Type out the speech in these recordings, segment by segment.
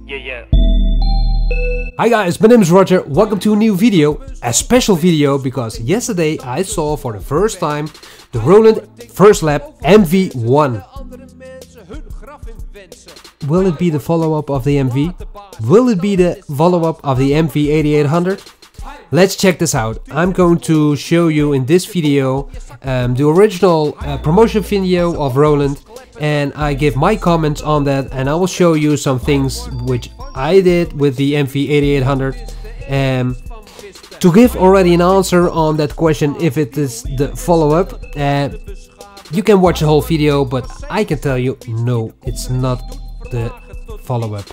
Yeah. Hi guys, my name is Roger. Welcome to a new video, a special video because yesterday I saw for the first time the Roland Verselab MV-1. Will it be the follow-up of the MV? Will it be the follow-up of the MV-8800? Let's check this out. I'm going to show you in this video the original promotion video of Roland, and I give my comments on that, and I will show you some things which I did with the MV-8800. To give already an answer on that question if it is the follow-up, you can watch the whole video, but I can tell you no, it's not the follow-up.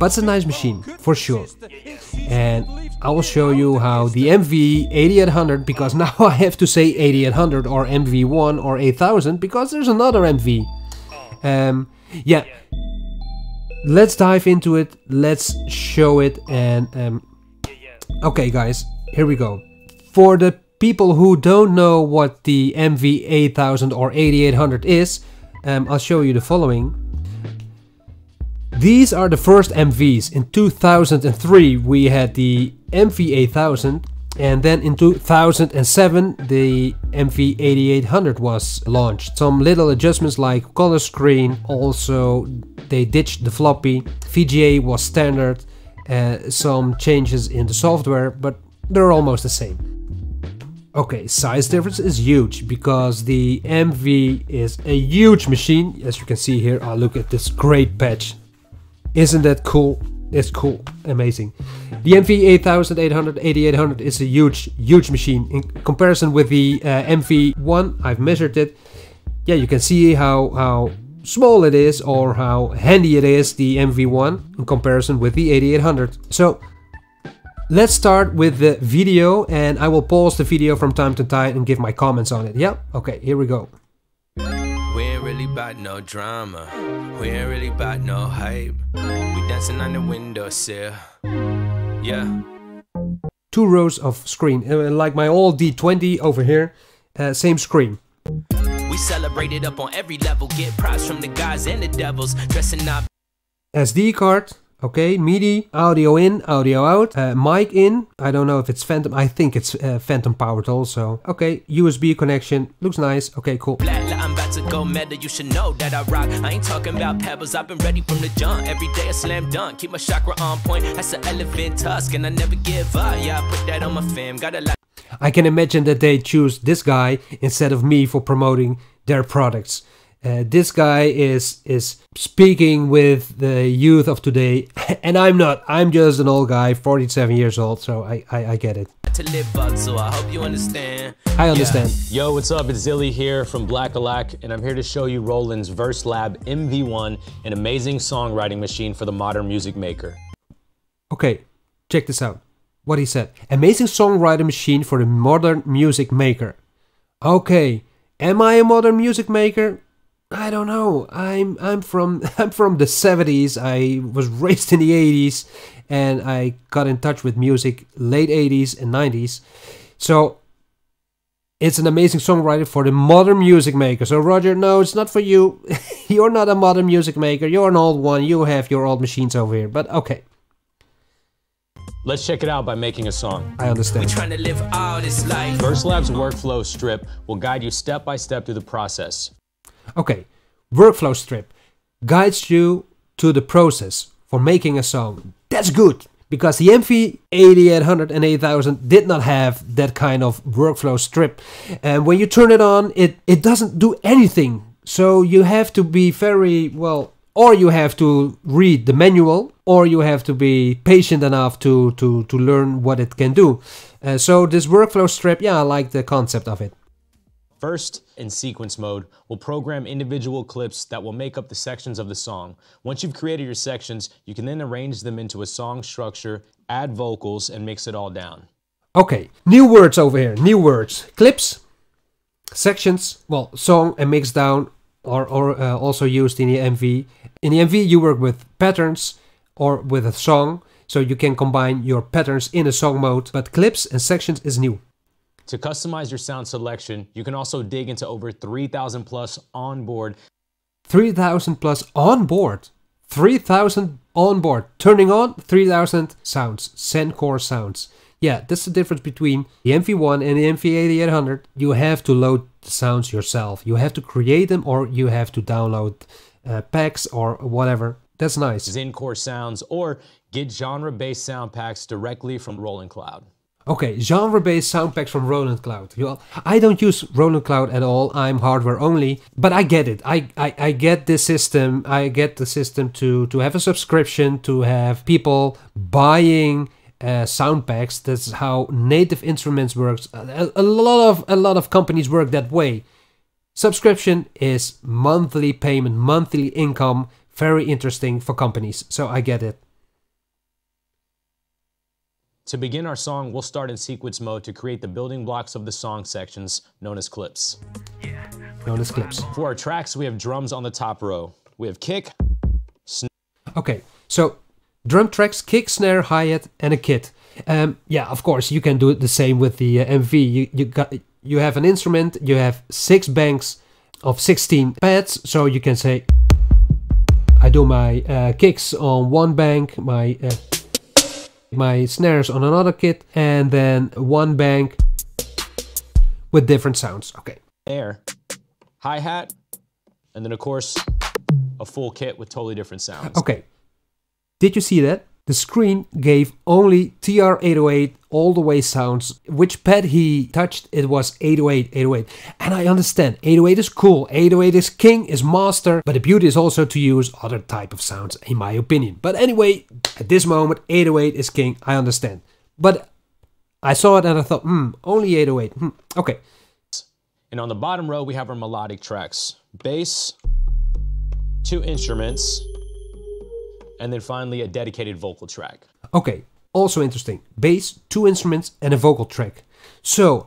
But it's a nice machine for sure, and I will show you how the MV-8800, because now I have to say 8800 or MV-1 or 8000 because there's another MV. Yeah, let's dive into it, let's show it, and okay guys, here we go. For the people who don't know what the MV-8000 or 8800 is, I'll show you the following. These are the first MVs. In 2003 we had the MV-8000, and then in 2007 the MV-8800 was launched. Some little adjustments like color screen, also they ditched the floppy, VGA was standard, some changes in the software, but they're almost the same. Okay, size difference is huge because the MV is a huge machine, as you can see here. Oh, look at this great patch. Isn't that cool? It's cool, amazing. The MV-8800, 8800 is a huge machine. In comparison with the MV-1, I've measured it. Yeah, you can see how small it is or how handy it is, the MV-1, in comparison with the 8800. So let's start with the video, and I will pause the video from time to time and give my comments on it. Yeah, okay, here we go. We ain't really bout no drama, we ain't really bout no hype. We dancing on the windowsill, yeah. 2 rows of screen, like my old D20 over here, same screen. We celebrated up on every level, get props from the guys and the devils, dressing up. SD card, okay, MIDI, audio in, audio out, mic in, I don't know if it's phantom, I think it's phantom powered also. Okay, USB connection, looks nice, okay, cool. I'm about to go meta, you should know that I rock. I ain't talking about pebbles, I've been ready from the jump. Every day a slam dunk, keep my chakra on point. That's an elephant tusk and I never give up. Yeah, I put that on my fam, got a lot. I can imagine that they choose this guy instead of me for promoting their products. This guy is speaking with the youth of today, and I'm not. I'm just an old guy, 47 years old, so I get it. To live up, so I hope you understand. I understand. Yeah. Yo, what's up? It's Zilly here from Black-a-Lack, and I'm here to show you Roland's Verselab MV-1, an amazing songwriting machine for the modern music maker. Okay, check this out. What he said. Amazing songwriting machine for the modern music maker. Okay, am I a modern music maker? I don't know. I'm from the 70s. I was raised in the 80s, and I got in touch with music late 80s and 90s. So it's an amazing songwriter for the modern music maker. So Roger, no, it's not for you. You're not a modern music maker. You're an old one. You have your old machines over here. But okay. Let's check it out by making a song. I understand. We trying to live all this life. Verselab's workflow strip will guide you step by step through the process. Okay, workflow strip guides you to the process for making a song. That's good, because the MV-8800 and 8000 did not have that kind of workflow strip. And when you turn it on, it doesn't do anything. So you have to be very, well, or you have to read the manual, or you have to be patient enough to learn what it can do. So this workflow strip, yeah, I like the concept of it. First, in sequence mode, we'll program individual clips that will make up the sections of the song. Once you've created your sections, you can then arrange them into a song structure, add vocals, and mix it all down. Okay, new words over here, new words. Clips, sections, well, song and mix down are also used in the MV. In the MV, you work with patterns or with a song, so you can combine your patterns in a song mode, but clips and sections is new. To customize your sound selection, you can also dig into over 3,000 plus onboard. 3,000 plus onboard? 3,000 onboard, turning on 3000 sounds, Zencore sounds. Yeah, that's the difference between the MV-1 and the MV-8800. You have to load the sounds yourself. You have to create them, or you have to download packs or whatever. That's nice. Zencore sounds, or get genre-based sound packs directly from Roland Cloud. Okay, genre-based sound packs from Roland Cloud. I don't use Roland Cloud at all. I'm hardware only, but I get it. I get this system. I get the system to have a subscription, to have people buying sound packs. That's how Native Instruments works. A lot of companies work that way. Subscription is monthly payment, monthly income. Very interesting for companies, so I get it. To begin our song, we'll start in sequence mode to create the building blocks of the song sections, known as clips. Known as clips. For our tracks, we have drums on the top row. We have kick, snare. Okay, so drum tracks, kick, snare, hi-hat, and a kit. Yeah, of course, you can do it the same with the MV. You have an instrument, you have 6 banks of 16 pads, so you can say, I do my kicks on one bank, my snares on another kit, and then one bank with different sounds. Okay. Snare, hi-hat, and then of course a full kit with totally different sounds. Okay. Did you see that? The screen gave only TR-808 all the way sounds. Which pad he touched, it was 808, 808. And I understand, 808 is cool, 808 is king, is master, but the beauty is also to use other type of sounds, in my opinion. But anyway, at this moment, 808 is king, I understand. But I saw it and I thought, only 808, okay. And on the bottom row, we have our melodic tracks. Bass, 2 instruments, and then finally a dedicated vocal track. Okay, also interesting. Bass, 2 instruments, and a vocal track. So,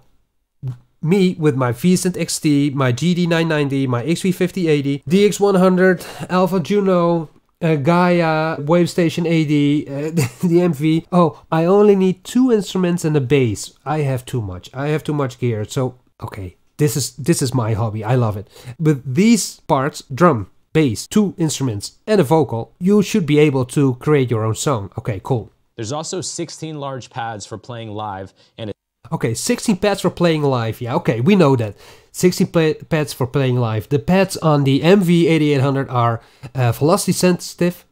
me with my V-synth XT, my GD990, my XV5080, DX100, Alpha Juno, Gaia, Wavestation 80, the MV. Oh, I only need 2 instruments and a bass. I have too much. I have too much gear. So, okay, this is my hobby. I love it. With these parts, drum, bass, 2 instruments, and a vocal, you should be able to create your own song. Okay, cool. There's also 16 large pads for playing live and okay, 16 pads for playing live. Yeah, okay, we know that. 16 pads for playing live. The pads on the MV-8800 are velocity sensitive.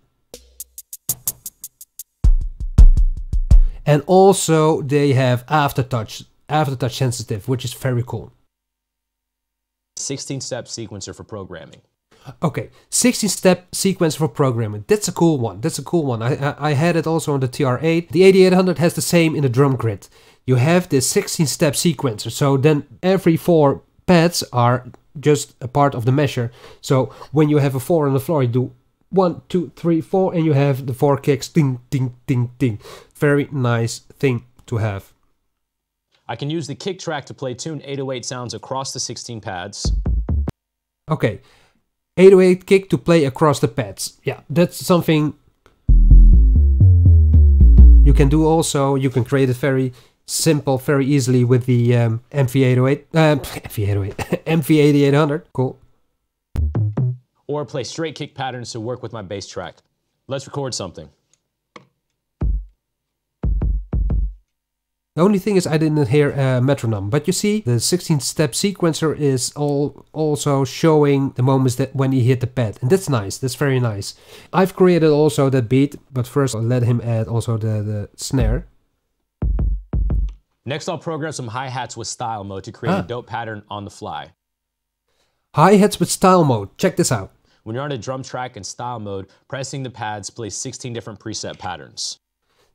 And also they have aftertouch sensitive, which is very cool. 16-step sequencer for programming. Okay, 16-step sequence for programming. That's a cool one. That's a cool one. I had it also on the TR-8. The 8800 has the same in the drum grid. You have this 16-step sequencer. So then every 4 pads are just a part of the measure. So when you have a 4 on the floor, you do 1, 2, 3, 4, and you have the 4 kicks. Ding, ding, ding, ding. Very nice thing to have. I can use the kick track to play tuned 808 sounds across the 16 pads. Okay. 808 kick to play across the pads. Yeah, that's something you can do also. You can create it very simple, very easily with the MV-8800. Cool. Or play straight kick patterns to work with my bass track. Let's record something. The only thing is I didn't hear a metronome, but you see the 16-step sequencer is also showing the moments that when he hit the pad, and that's nice. That's very nice. I've created also that beat, but first I'll let him add also the snare. Next, I'll program some hi-hats with style mode to create a dope pattern on the fly. Hi-hats with style mode. Check this out. When you're on a drum track in style mode, pressing the pads plays 16 different preset patterns.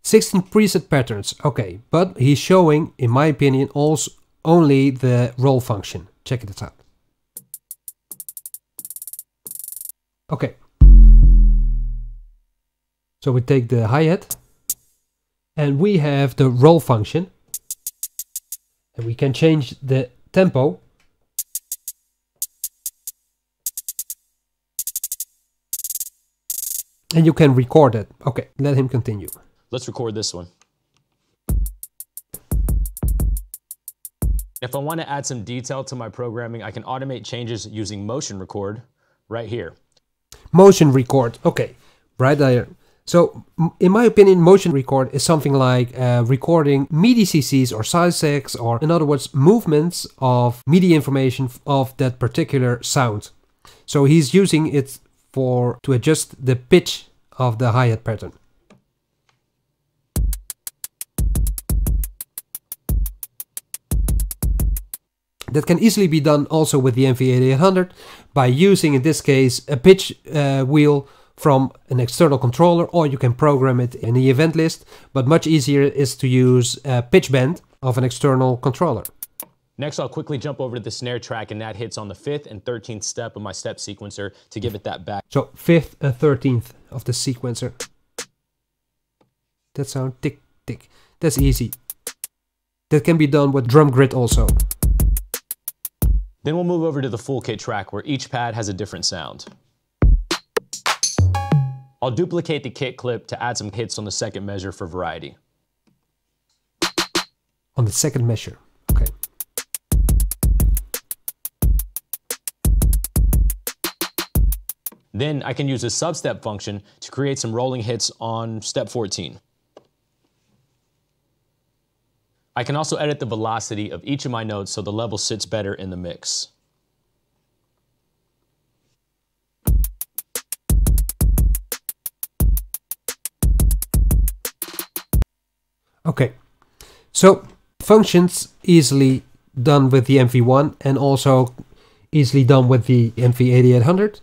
16 preset patterns, okay, but he's showing, in my opinion, also only the roll function. Check it out. Okay. So we take the hi-hat and we have the roll function, and we can change the tempo. And you can record it. Okay, let him continue. Let's record this one. If I want to add some detail to my programming, I can automate changes using motion record right here. Motion record, okay, right there. So, in my opinion, motion record is something like recording MIDI CCs or sidesecs, or in other words, movements of MIDI information of that particular sound. So he's using it to adjust the pitch of the hi-hat pattern. That can easily be done also with the MV-8800 by using, in this case, a pitch wheel from an external controller, or you can program it in the event list, but much easier is to use a pitch bend of an external controller. Next, I'll quickly jump over to the snare track, and that hits on the 5th and 13th step of my step sequencer to give it that back. So 5th and 13th of the sequencer. That sound tick, tick. That's easy. That can be done with drum grid also. Then we'll move over to the full kit track, where each pad has a different sound. I'll duplicate the kit clip to add some hits on the second measure for variety. On the second measure, okay. Then I can use a substep function to create some rolling hits on step 14. I can also edit the velocity of each of my notes so the level sits better in the mix. Okay, so functions easily done with the MV-1 and also easily done with the MV-8800.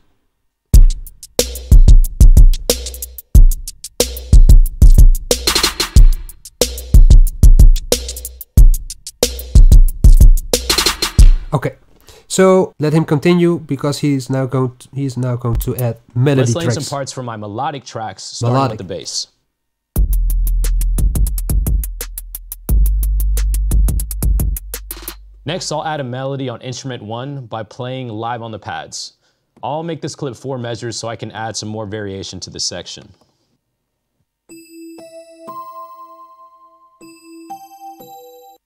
Okay, so let him continue because he's now going to add melody tracks. Let's lay some parts for my melodic tracks, starting with the bass. Next, I'll add a melody on instrument 1 by playing live on the pads. I'll make this clip 4 measures so I can add some more variation to this section.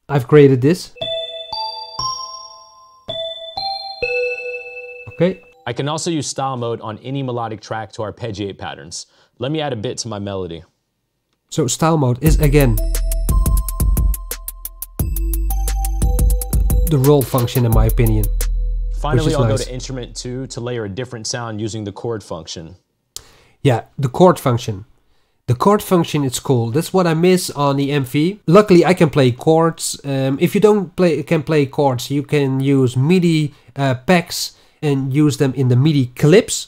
I've created this. Okay. I can also use style mode on any melodic track to arpeggiate patterns. Let me add a bit to my melody. So style mode is again the roll function in my opinion. Finally, I'll nice. go to instrument 2 to layer a different sound using the chord function. Yeah, the chord function. The chord function is cool. That's what I miss on the MV. Luckily, I can play chords. If you don't can play chords, you can use MIDI packs and use them in the MIDI clips.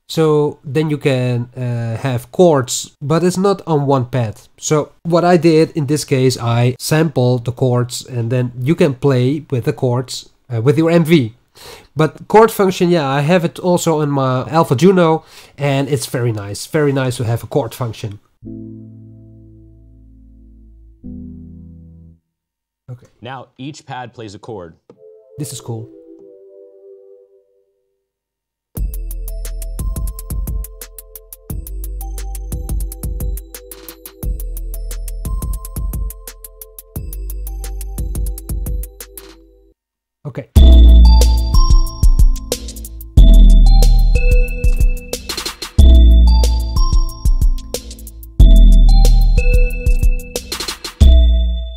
So then you can have chords, but it's not on one pad. So what I did in this case, I sampled the chords and then you can play with the chords with your MV. But chord function, yeah, I have it also on my Alpha Juno and it's very nice to have a chord function. Okay. Now each pad plays a chord. This is cool. Okay.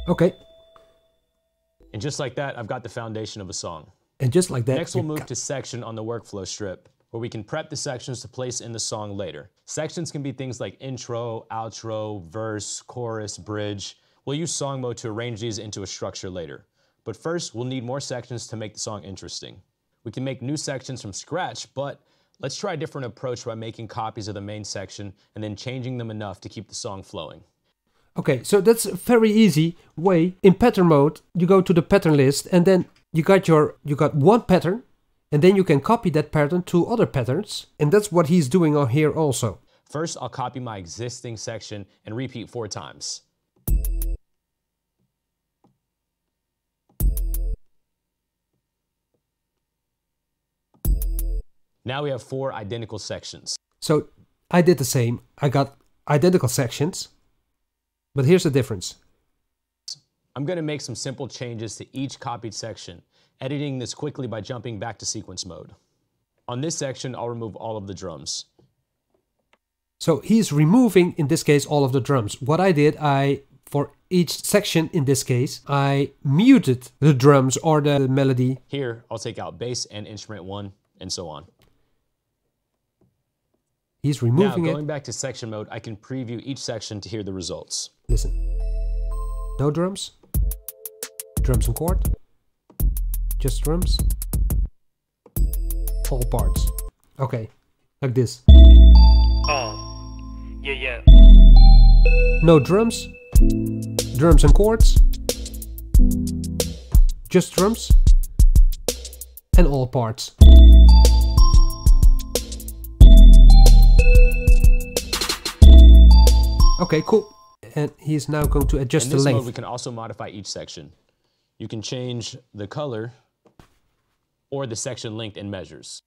Okay. And just like that, I've got the foundation of a song. And just like that. Next, we'll move to section on the workflow strip, where we can prep the sections to place in the song later. Sections can be things like intro, outro, verse, chorus, bridge. We'll use song mode to arrange these into a structure later. But first, we'll need more sections to make the song interesting. We can make new sections from scratch, but let's try a different approach by making copies of the main section and then changing them enough to keep the song flowing. Okay, so that's a very easy way. In pattern mode, you go to the pattern list and then you got one pattern and then you can copy that pattern to other patterns. And that's what he's doing on here also. First, I'll copy my existing section and repeat 4 times. Now we have 4 identical sections. So I did the same. I got identical sections, but here's the difference. I'm going to make some simple changes to each copied section, editing this quickly by jumping back to sequence mode. On this section, I'll remove all of the drums. So he's removing, in this case, all of the drums. What I did, for each section in this case, I muted the drums or the melody. Here, I'll take out bass and instrument 1, and so on. He's removing it. Now, going back to section mode, I can preview each section to hear the results. Listen. No drums. Drums and chord. Just drums. All parts. Okay, like this. Yeah. No drums. Drums and chords. Just drums. And all parts. Okay, cool. And he's now going to adjust the length. In this mode, we can also modify each section. You can change the color or the section length and measures.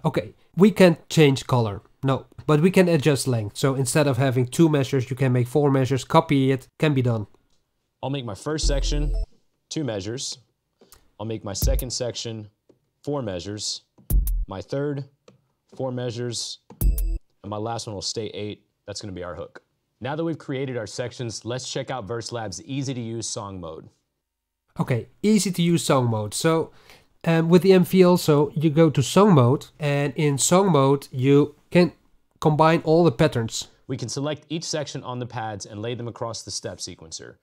Okay, we can't change color, no, but we can adjust length. So instead of having 2 measures, you can make 4 measures, copy it, can be done. I'll make my first section 2 measures. I'll make my second section 4 measures. My third, 4 measures. And my last one will stay 8. That's gonna be our hook. Now that we've created our sections, let's check out Verselab's easy to use song mode. Okay, easy to use song mode. So with the MV also, you go to song mode, and in song mode, you can combine all the patterns. We can select each section on the pads and lay them across the step sequencer.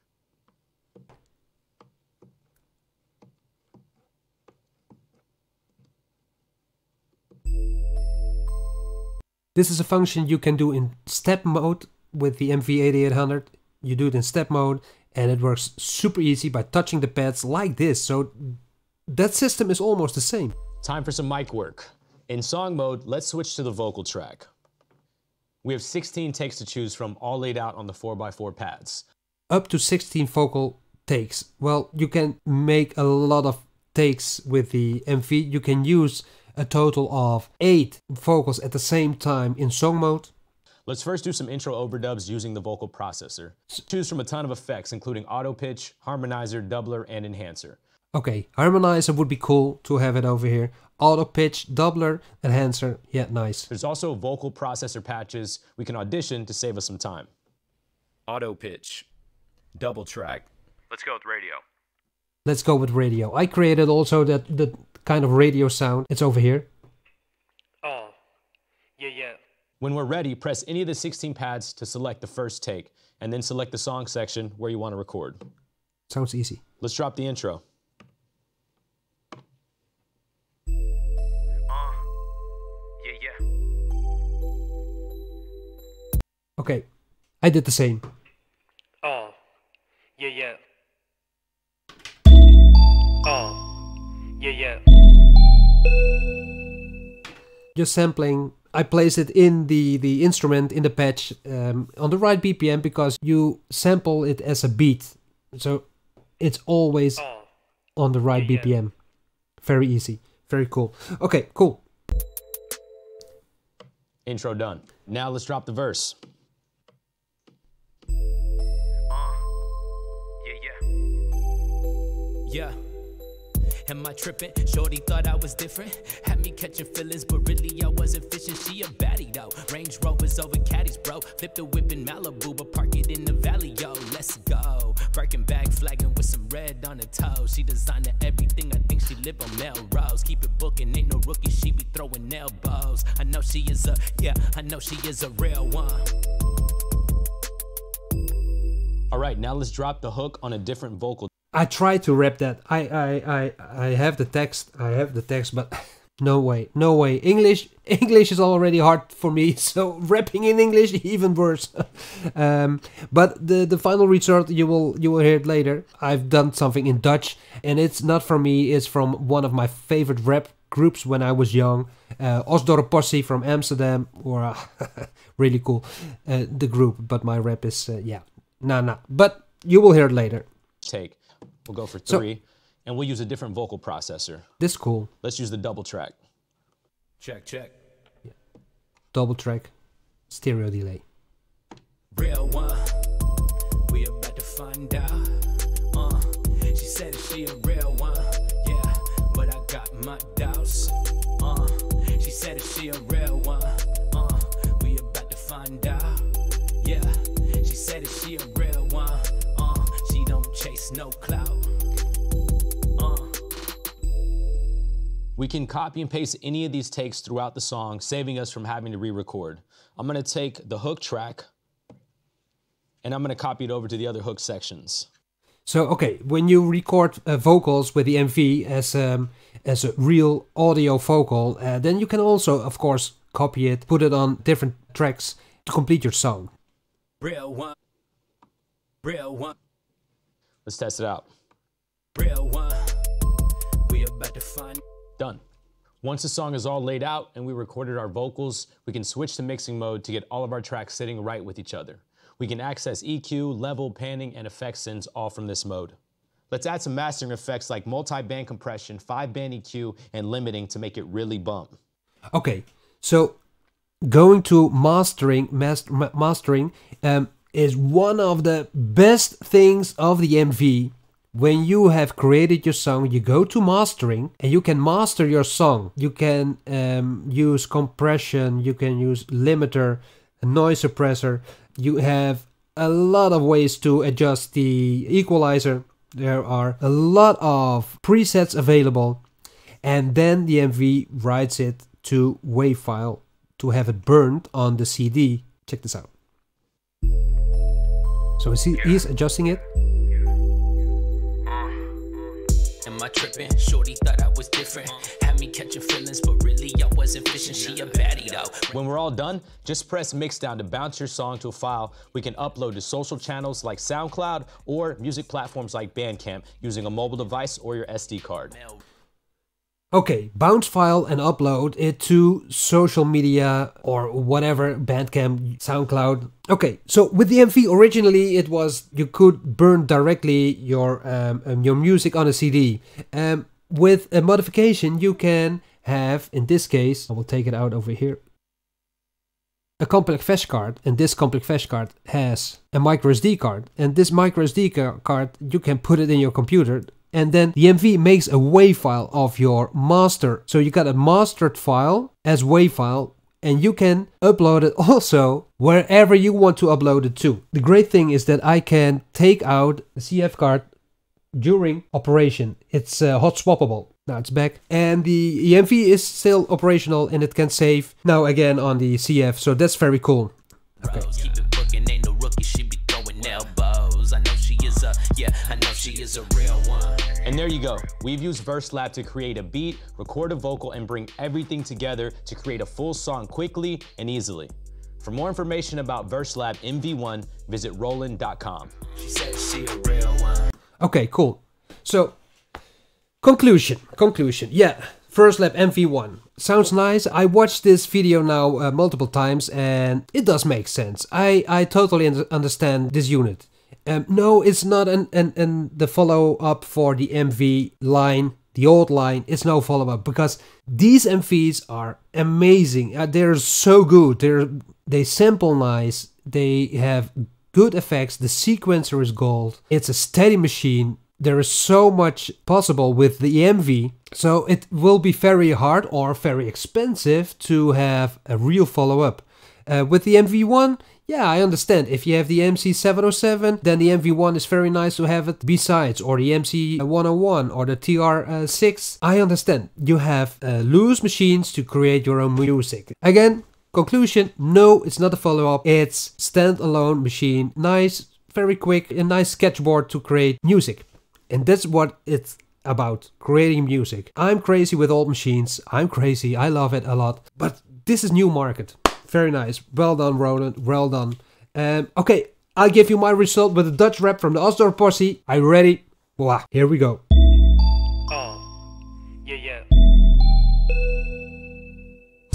This is a function you can do in step mode with the MV-8800. You do it in step mode, and it works super easy by touching the pads like this. So that system is almost the same. Time for some mic work. In song mode, let's switch to the vocal track. We have 16 takes to choose from, all laid out on the 4x4 pads. Up to 16 vocal takes. Well, you can make a lot of takes with the MV. You can use a total of 8 vocals at the same time in song mode. Let's first do some intro overdubs using the vocal processor. Choose from a ton of effects, including auto pitch, harmonizer, doubler, and enhancer. Okay, harmonizer would be cool to have it over here. Auto pitch, doubler, enhancer, yeah, nice. There's also vocal processor patches we can audition to save us some time. Auto pitch, double track. Let's go with radio. Let's go with radio. I created also that kind of radio sound. It's over here. Yeah. When we're ready, press any of the 16 pads to select the first take, and then select the song section where you want to record. Sounds easy. Let's drop the intro. Yeah. Okay, I did the same. Yeah. Yeah. Just sampling. I place it in the instrument, in the patch, on the right BPM, because you sample it as a beat. So it's always on the right BPM. Very easy. Very cool. Okay, cool. Intro done. Now let's drop the verse. Yeah. Am I tripping? Shorty thought I was different. Had me catching feelings, but really I wasn't fishing. She a baddie though. Range Rovers over caddies, bro. Flip the whip in Malibu, but park it in the valley, yo. Let's go. Birkin bag flagging with some red on the toe. She designed everything. I think she live on Melrose. Keep it booking, ain't no rookie. She be throwing elbows. I know she is a, I know she is a real one. All right, now let's drop the hook on a different vocal. I tried to rap that. I have the text. But no way. English is already hard for me, so rapping in English even worse. But the final result you will hear it later. I've done something in Dutch, and it's not from me. It's from one of my favorite rap groups when I was young. Osdorp Posse from Amsterdam, or really cool the group. But my rap is nah. But you will hear it later. Take. We'll go for 3, and we'll use a different vocal processor. This is cool. Let's use the double track. Check. Yeah. Double track, stereo delay. Real one, we about to find out. She said she a real one, yeah, but I got my doubts. She said she a real one, we about to find no clout. We can copy and paste any of these takes throughout the song, saving us from having to re-record. I'm gonna take the hook track and I'm gonna copy it over to the other hook sections. So, okay, when you record vocals with the MV as a real audio vocal, then you can also, of course, copy it, put it on different tracks to complete your song. Real one. Real one. Let's test it out. Real one. We about to find. Done. Once the song is all laid out and we recorded our vocals, we can switch to mixing mode to get all of our tracks sitting right with each other. We can access EQ, level, panning, and effect synths all from this mode. Let's add some mastering effects like multi-band compression, 5-band EQ, and limiting to make it really bump. Okay, so going to mastering is one of the best things of the MV. When you have created your song, you go to mastering and you can master your song. You can use compression, you can use limiter, a noise suppressor. You have a lot of ways to adjust the equalizer. There are a lot of presets available. And then the MV writes it to WAV file to have it burned on the CD. Check this out. So he's adjusting it. Am I tripping? Shorty thought I was different. Had me catching feelings, but really I wasn't fishing. She a baddie though. When we're all done, just press mix down to bounce your song to a file we can upload to social channels like SoundCloud or music platforms like Bandcamp using a mobile device or your SD card. Okay, bounce file and upload it to social media or whatever, Bandcamp, SoundCloud. Okay, so with the MV originally it was you could burn directly your music on a CD. With a modification you can have, in this case, I will take it out over here, a complex flash card, and this complex flash card has a micro SD card, and this micro SD card you can put it in your computer. And then the MV makes a WAV file of your master. So you got a mastered file as WAV file, and you can upload it also wherever you want to upload it to. The great thing is that I can take out the CF card during operation. It's hot swappable. Now it's back. And the MV is still operational and it can save now again on the CF. So that's very cool. Okay. Keep it booking, ain't no rookie, she be throwing elbows. I know she is a real one. And there you go. We've used Verselab to create a beat, record a vocal, and bring everything together to create a full song quickly and easily. For more information about Verselab MV-1, visit Roland.com. She said she a real one. Okay, cool. So, conclusion. Yeah, Verselab MV-1. Sounds nice. I watched this video now multiple times and it does make sense. I totally understand this unit. No, it's not the follow-up for the MV line, the old line. It's no follow-up because these MVs are amazing. They're so good. They sample nice. They have good effects. The sequencer is gold. It's a steady machine. There is so much possible with the MV. So it will be very hard or very expensive to have a real follow-up. With the MV-1, yeah, I understand. If you have the MC707, then the MV-1 is very nice to have it besides, or the MC101 or the TR6. I understand. You have loose machines to create your own music. Again, conclusion, no, it's not a follow-up. It's standalone machine. Nice, very quick, a nice sketchboard to create music. And that's what it's about, creating music. I'm crazy with old machines. I'm crazy. I love it a lot. But this is new market. Very nice. Well done, Roland. Well done. Okay, I'll give you my result with a Dutch rap from the Osdorp Posse. Are you ready? Voila, here we go.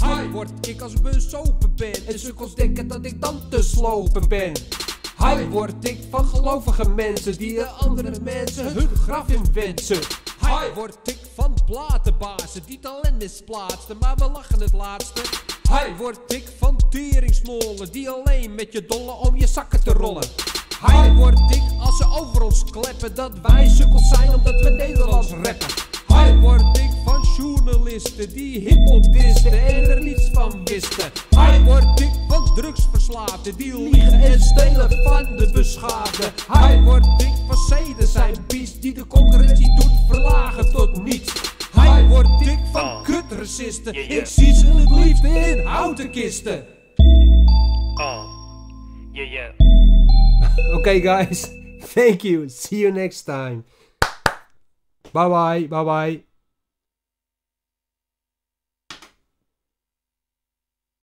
Hi, word ik als ik bezopen ben en sukkels denken dat ik dan te slopen ben. Hi, word ik van gelovige mensen die de andere mensen hun graf in wensen. Hi, word ik van platenbazen die talent misplaatsten, maar we lachen het laatste. Hi, word ik van teringsmollen die alleen met je dollen om je zakken te rollen. Hi, word ik als ze over ons kleppen dat wij sukkels zijn omdat we Nederlands rappen. Hi, word ik van journalisten die hiphop disten en er niets van wisten. Hi, word ik van drugsverslaafden die liegen en stelen van de beschaafden. Hij wordt dik van zeden, zijn bies die de concurrentie doet verlagen tot niets. Hij wordt dik van kutracisten, ik zie ze het liefst in houten kisten. Okay guys, thank you, see you next time. Bye bye, bye bye.